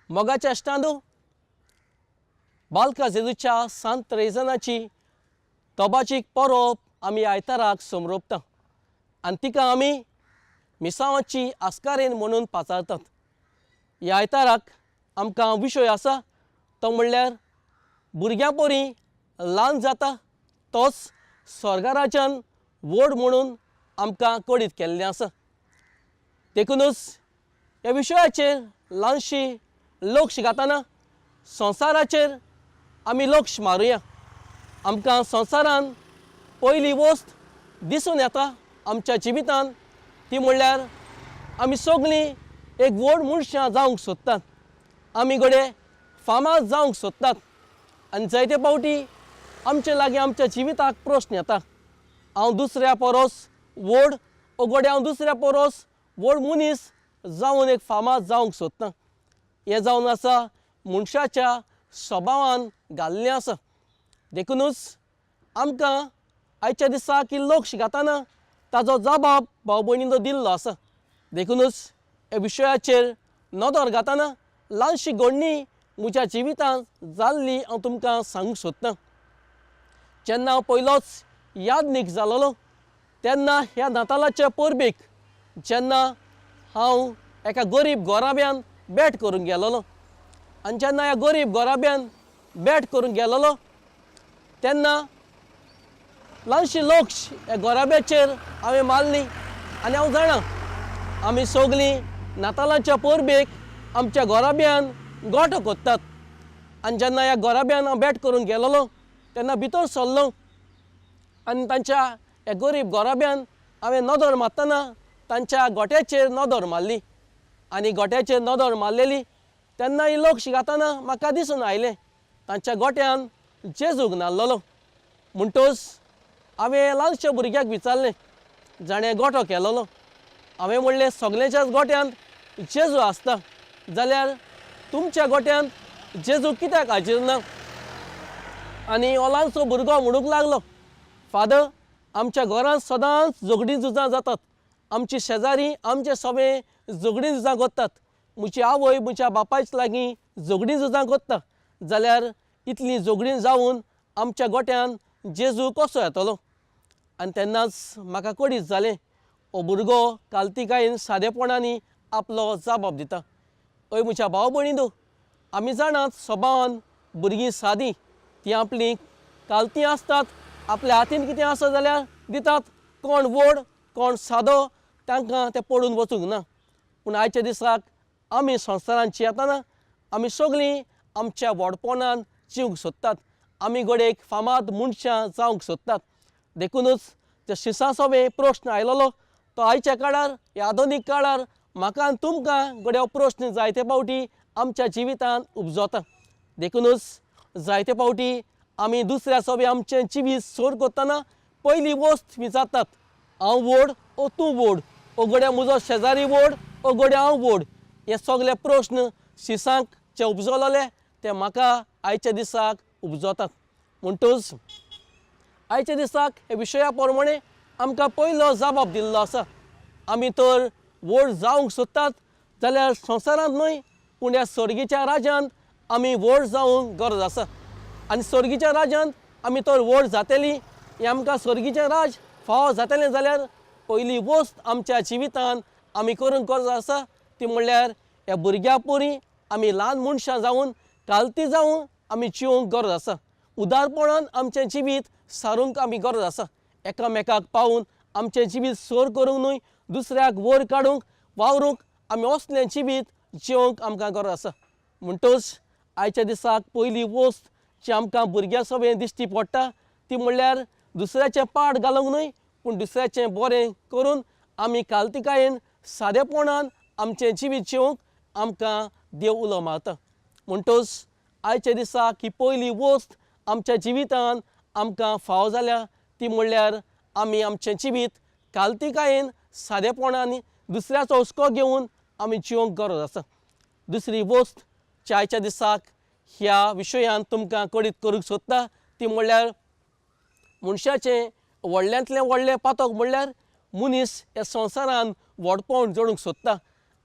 मोगाच्या अष्टांदू बालका जेजूच्या सांत त्रेजनाची तोबाची परब आमी आयताराक समरोपता आनी तिका आमी मिसावांची आस्कारेन म्हणून पाचारतात। ह्या आयताराक आमकां विशय आसा तो म्हणल्यार भुरग्यां परी ल्हान जाता तोच स्वर्गा राज्यान व्हड म्हणून आमकां कळीत केल्लें आसा। देखूनच ह्या विशयाचेर ल्हानशी लक्ष घातना संवसाराचेर आमी लक्ष मारुया। आमकां संवसारान पयली वस्त दिसून येता आमच्या जिवितांत ती म्हणल्यार आमी सगळीं एक व्हड मनशां जावंक सोदतात, आमी घडये फामाद जावंक सोदतात आनी जायते फावटी आमचे लागीं आमच्या जिविताक प्रस्न येता, हांव दुसऱ्या परस व्हड ओ घडये हांव दुसऱ्या परस व्हड मनीस जावन एक फामाद जावंक सोदतां। हें जावन आसा मनशाच्या स्वभावान घाल्लें आसा। देखूनच आमकां आयच्या दिसाक ही लक्ष घातना ताजो जबाब भाव भयणींनो दिल्लो आसा। देखूनच ह्या विशयाचेर नदर घातना ल्हानशी घडणी म्हज्या जिवितांत जाल्ली हांव तुमकां सांगूंक सोदतां। जेन्ना हांव पयलोच यादनीक जालोलो तेन्ना ह्या नातालाच्या परबेक जेन्ना हांव एका गरीब गोराब्यान भेट करूंक गेलोलो आनी जेन्ना ह्या गरीब गोराब्यान भेट करूंक गेलोलो तेन्ना ल्हानशी लक्ष ह्या गोराब्याचेर हांवें मारली आनी हांव जाणा आमी सगळीं नातालाच्या परबेक आमच्या गोराब्यान गोठो कोत्तात आनी जेन्ना ह्या गोराब्यान हांव भेट करूंक गेलोलो तेन्ना भितर सरलो आनी तांच्या ह्या गरीब गोराब्यान हांवें नदर मारतना तांच्या गोठ्याचेर नदर मारली आनी गोठ्याचेर नदर मारलेली तेन्ना ही लक्ष घातना म्हाका दिसून आयलें तांच्या गोठ्यान जेजूक नासलोलो। म्हणटच हांवें ल्हानशा भुरग्याक विचारलें जाणें गोठो केलोलो, हांवें म्हणलें सगळ्यांच्याच गोठ्यांत जेजू आसता जाल्यार तुमच्या गोठ्यांत जेजू कित्याक हाजीर ना? आनी हो ल्हानसो भुरगो म्हणूंक लागलो, फादर आमच्या घरांत सदांच झगडीं झुजां जातात, आमची शेजारी आमचे सगळे झगडीं झुजां करतात, म्हजी आवय म्हज्या बापायच्या लागीं झगडीं झुजां करता जाल्यार इतलीं झगडीं जावन आमच्या गोठ्यान जेजू कसो येतलो? आनी तेन्नाच म्हाका कळीत जालें हो भुरगो काल्तिकायेन सादेपणांनी आपलो जबाब दिता। हय म्हज्या भाव भयणींनो, आमी जाणात स्वभावान भुरगीं सादी ती आपली काल्ती आसतात, आपल्या हातीन कितें आसा जाल्यार दितात, कोण व्हड कोण सादो तांकां तें पडून वचूंक ना। पूण आयच्या दिसाक आमी संवसारांत जियेतना आमी सगळीं आमच्या व्हडपणान जिवंक सोदतात, आमी घडये एक फामाद मनशां जावंक सोदतात। देखूनच जे शिसासवे प्रस्न आयलोलो तो आयच्या काळार ह्या आधुनीक काळार म्हाका आनी तुमकां घडये हो प्रस्न जायते फावटी आमच्या जिवितांत उपजता। देखूनच जायते फावटी आमी दुसऱ्या सोबे आमचें जिवीत सोड करतना पयली वस्त विचारतात, हांव व्हड ओ तूं व्हड, ओ घडये म्हजो शेजारी व्हड ओ घडये हांव व्हड? हे सगळे प्रस्न शिसांक जे उपजलोले ते म्हाका आयच्या दिसाक उपजतात। म्हणटच आयच्या दिसाक हे विशया प्रमाणे आमकां पयलो जबाब दिल्लो आसा। आमी तर व्हड जावंक सोदतात जाल्यार संवसारांत न्हय पूण ह्या सर्गीच्या राज्यांत आमी व्हड जावंक गरज आसा आनी सर्गीच्या राज्यांत आमी तर व्हड जातलीं हें आमकां सर्गीचें राज फावो जातलें जाल्यार पयली वस्त आमच्या जिवितांत आमी करूंक गरज आसा ती म्हणल्यार ह्या भुरग्यां परी आमी ल्हान मनशां जावन काल्ती जावन आमी जिवंक गरज आसा। उदारपणान आमचें जिवीत सारूंक आमी गरज आसा, एकामेकाक पावून आमचें जिवीत सर करूंक न्हय दुसऱ्याक वयर काडूंक वावरूंक आमी असलें जिवीत जिवंक आमकां गरज आसा। म्हणटच आयच्या दिसाक पयली वस्त जी आमकां भुरग्यां सभेन दिश्टी पडटा ती म्हणल्यार दुसऱ्याचें पाट घालूंक न्हय पूण दुसऱ्याचें बरें करून आमी काल्तिकायेन सादेपणान आमचें जिवीत जिवंक आमकां देव उलो मारता। म्हणटच आयच्या दिसाक ही पयली वस्त आमच्या जिवितांत आमकां फावो जाल्या ती म्हणल्यार आमी आमचें जिवीत काल्तिकायेन सादेपणान दुसऱ्याचो हुस्को घेवन आमी जिवंक गरज आसा। दुसरी वस्त जी आयच्या दिसाक ह्या विशयान तुमकां कळीत करूंक सोदता ती म्हणल्यार मनशाचें व्हडल्यांतलें व्हडलें पातक म्हणल्यार मनीस ह्या संवसारान व्हडपण जोडूंक सोदता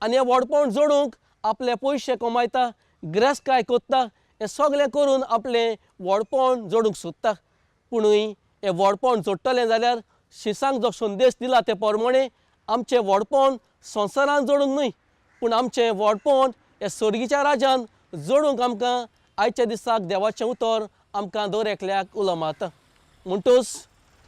आनी हें व्हडपण जोडूंक आपले पयशे कमयता, गिरेस्तकाय कोत्ता हें सगळें करून आपलें व्हडपण जोडूंक सोदता। पुणूय हें व्हडपण जोडटलें जाल्यार शिसांक जो संदेश दिला ते प्रमाणे आमचें व्हडपण संवसारान जोडूंक न्हय, पूण आमचें व्हडपण हे सर्गीच्या राज्यान जोडूंक आमकां आयच्या दिसाक देवाचें उतर आमकां दर एकल्याक उलो मारता। म्हणटूच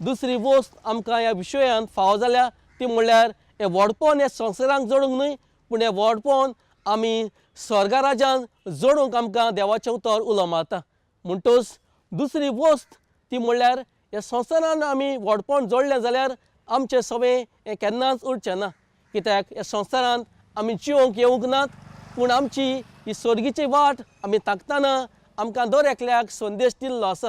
दुसरी वस्त आमकां ह्या विशयान फावो जाल्या ती म्हणल्यार हें व्हडपण हें संवसारांक जोडूंक न्हय, पूण हें व्हडपण आमी स्वर्गा राज्यान जोडूंक आमकां देवाचें उतर उलो मारता। म्हणटूच दुसरी वस्त ती म्हणल्यार हे संवसारान आमी व्हडपण जोडलें जाल्यार आमचें सवें हें केन्नाच उरचें ना, कित्याक ह्या संवसारान आमी जिवंक येवंक नात, पूण आमची ही सर्गीची वाट आमी ताकतना आमकां दर एकल्याक संदेश दिल्लो आसा।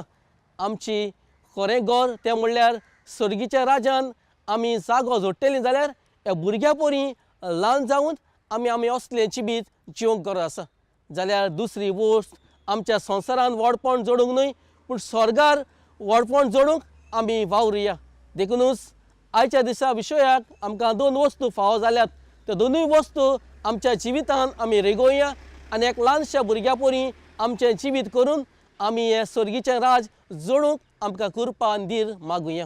आमची खरें घर तें म्हणल्यार सर्गीच्या राज्यान आमी जागो जोडटलीं जाल्यार ह्या भुरग्यां परी ल्हान जावन आमी असलें जिवीत जिवंक गरज आसा। जाल्यार दुसरी वस्त आमच्या संवसारान व्हडपण जोडूंक न्हय, पूण स्वर्गार व्हडपण जोडूंक आमी वावुरया। देखूनच आयच्या दिसा विशयाक आमकां दोन वस्तू फावो जाल्यात, त्यो दोनूय वस्तू आमच्या जिवितान आमी रेगोवया आनी एक ल्हानशा भुरग्या परी आमचें जिवीत करून आमी हें सर्गीचें राज जोडूंक आमकां कृपा आनी धीर मागुया।